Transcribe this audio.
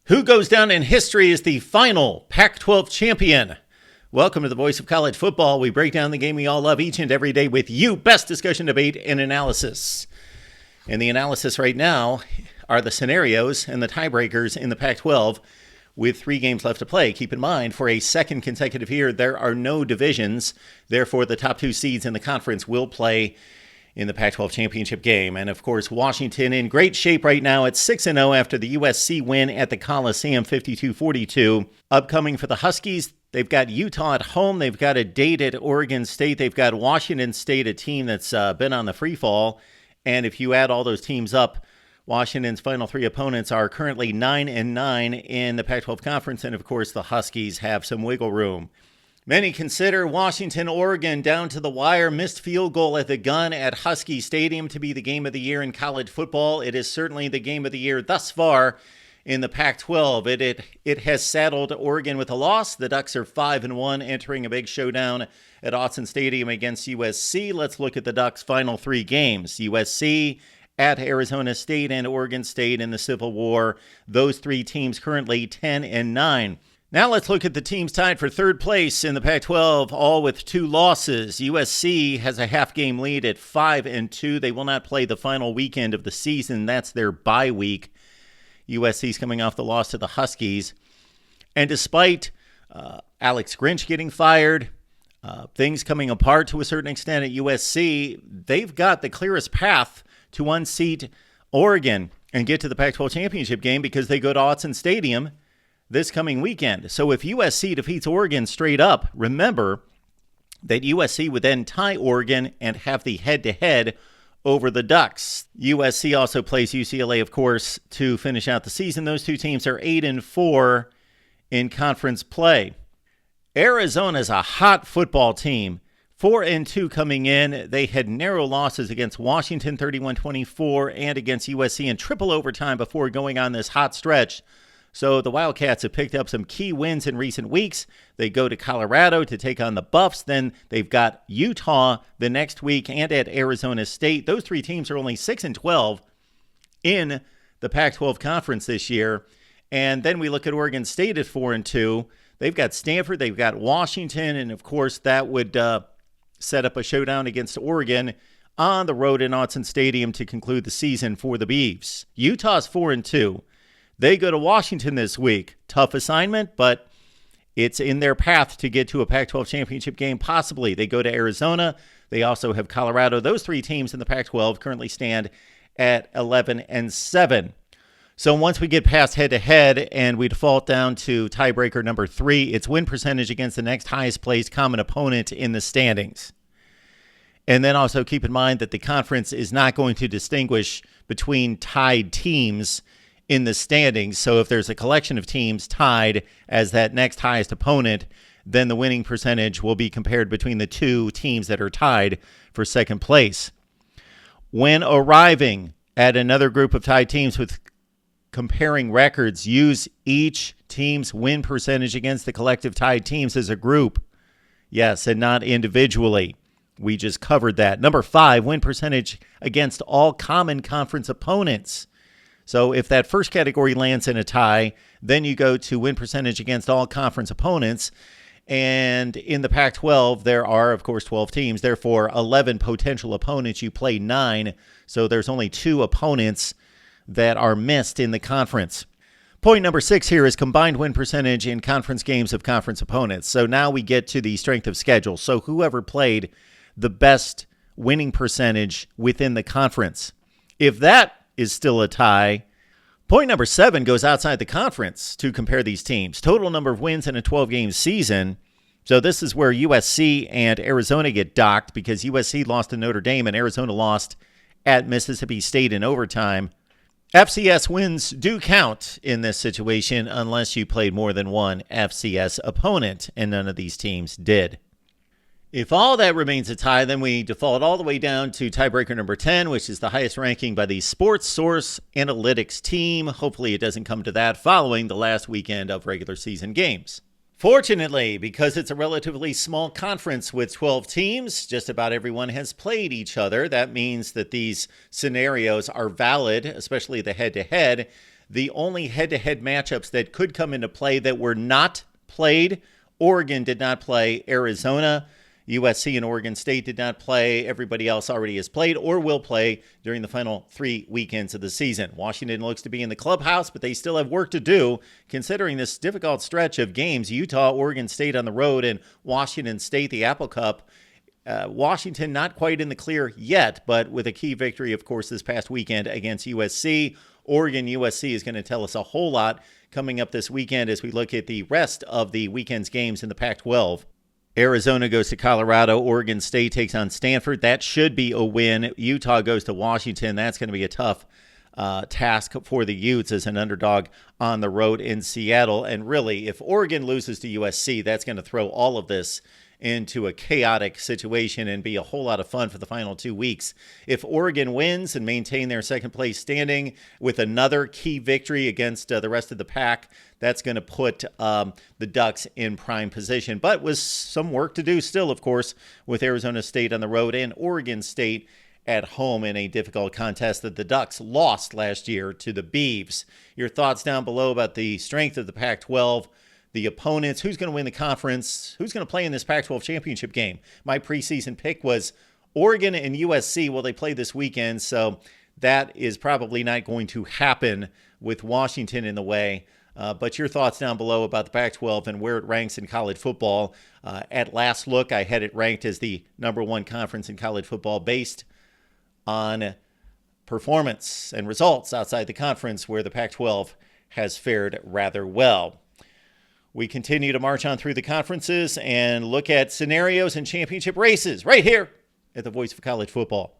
Who goes down in history as the final Pac-12 champion? Welcome to the Voice of College Football. We break down the game we all love each and every day with you. Best discussion, debate, and analysis. And the analysis right now are the scenarios and the tiebreakers in the Pac-12 with 3 games left to play. Keep in mind, for a second consecutive year, there are no divisions. Therefore, the top 2 seeds in the conference will play in the Pac-12 championship game. And of course, Washington in great shape right now at 6-0 after the USC win at the Coliseum 52-42. Upcoming for the Huskies, they've got Utah at home. They've got a date at Oregon State. They've got Washington State, a team that's been on the free fall. And if you add all those teams up, Washington's final 3 opponents are currently 9-9 in the Pac-12 conference. And of course, the Huskies have some wiggle room. Many consider Washington, Oregon down to the wire, missed field goal at the gun at Husky Stadium to be the game of the year in college football. It is certainly the game of the year thus far in the Pac-12. It has saddled Oregon with a loss. The Ducks are 5-1, entering a big showdown at Autzen Stadium against USC. Let's look at the Ducks' final 3 games. USC at Arizona State and Oregon State in the Civil War. Those 3 teams currently 10-9. Now let's look at the teams tied for 3rd place in the Pac-12, all with 2 losses. USC has a half-game lead at 5-2. They will not play the final weekend of the season. That's their bye week. USC's coming off the loss to the Huskies. And despite Alex Grinch getting fired, things coming apart to a certain extent at USC, they've got the clearest path to unseat Oregon and get to the Pac-12 championship game because they go to Autzen Stadium this coming weekend. So if USC defeats Oregon straight up, remember that USC would then tie Oregon and have the head-to-head over the Ducks. USC also plays UCLA, of course, to finish out the season. Those 2 teams are 8-4 in conference play. Arizona's a hot football team. 4-2 coming in. They had narrow losses against Washington 31-24 and against USC in triple overtime before going on this hot stretch. So the Wildcats have picked up some key wins in recent weeks. They go to Colorado to take on the Buffs. Then they've got Utah the next week and at Arizona State. Those 3 teams are only 6-12 in the Pac-12 conference this year. And then we look at Oregon State at 4-2. They've got Stanford, they've got Washington, and of course that would set up a showdown against Oregon on the road in Autzen Stadium to conclude the season for the Beavs. Utah's 4-2. They go to Washington this week. Tough assignment, but it's in their path to get to a Pac-12 championship game, possibly. They go to Arizona. They also have Colorado. Those 3 teams in the Pac-12 currently stand at 11-7. So once we get past head-to-head and we default down to tiebreaker number 3, it's win percentage against the next highest placed common opponent in the standings. And then also keep in mind that the conference is not going to distinguish between tied teams in the standings. So if there's a collection of teams tied as that next highest opponent, then the winning percentage will be compared between the 2 teams that are tied for 2nd place. When arriving at another group of tied teams with comparing records, use each team's win percentage against the collective tied teams as a group. Yes, and not individually. We just covered that. Number 5, win percentage against all common conference opponents. So if that first category lands in a tie, then you go to win percentage against all conference opponents. And in the Pac-12, there are, of course, 12 teams. Therefore, 11 potential opponents. You play 9. So there's only 2 opponents that are missed in the conference. Point number 6 here is combined win percentage in conference games of conference opponents. So now we get to the strength of schedule. So whoever played the best winning percentage within the conference. If that is still a tie, point number 7 goes outside the conference to compare these teams. Total number of wins in a 12-game season. So this is where USC and Arizona get docked because USC lost to Notre Dame and Arizona lost at Mississippi State in overtime. FCS wins do count in this situation unless you played more than one FCS opponent, and none of these teams did. If all that remains a tie, then we default all the way down to tiebreaker number 10, which is the highest ranking by the Sports Source Analytics team. Hopefully it doesn't come to that following the last weekend of regular season games. Fortunately, because it's a relatively small conference with 12 teams, just about everyone has played each other. That means that these scenarios are valid, especially the head-to-head. The only head-to-head matchups that could come into play that were not played, Oregon did not play Arizona. USC and Oregon State did not play. Everybody else already has played or will play during the final 3 weekends of the season. Washington looks to be in the clubhouse, but they still have work to do considering this difficult stretch of games. Utah, Oregon State on the road, and Washington State, the Apple Cup. Washington not quite in the clear yet, but with a key victory, of course, this past weekend against USC. Oregon USC is going to tell us a whole lot coming up this weekend as we look at the rest of the weekend's games in the Pac-12. Arizona goes to Colorado. Oregon State takes on Stanford. That should be a win. Utah goes to Washington. That's going to be a tough task for the Utes as an underdog on the road in Seattle. And really, if Oregon loses to USC, that's going to throw all of this into a chaotic situation and be a whole lot of fun for the final 2 weeks. If Oregon wins and maintain their second place standing with another key victory against the rest of the pack, that's going to put the Ducks in prime position. But with some work to do still, of course, with Arizona State on the road and Oregon State at home in a difficult contest that the Ducks lost last year to the Beavs. Your thoughts down below about the strength of the Pac-12, the opponents, who's going to win the conference, who's going to play in this Pac-12 championship game. My preseason pick was Oregon and USC. Well, they play this weekend, so that is probably not going to happen with Washington in the way. But your thoughts down below about the Pac-12 and where it ranks in college football. At last look, I had it ranked as the #1 conference in college football based on performance and results outside the conference, where the Pac-12 has fared rather well. We continue to march on through the conferences and look at scenarios and championship races right here at the Voice of College Football.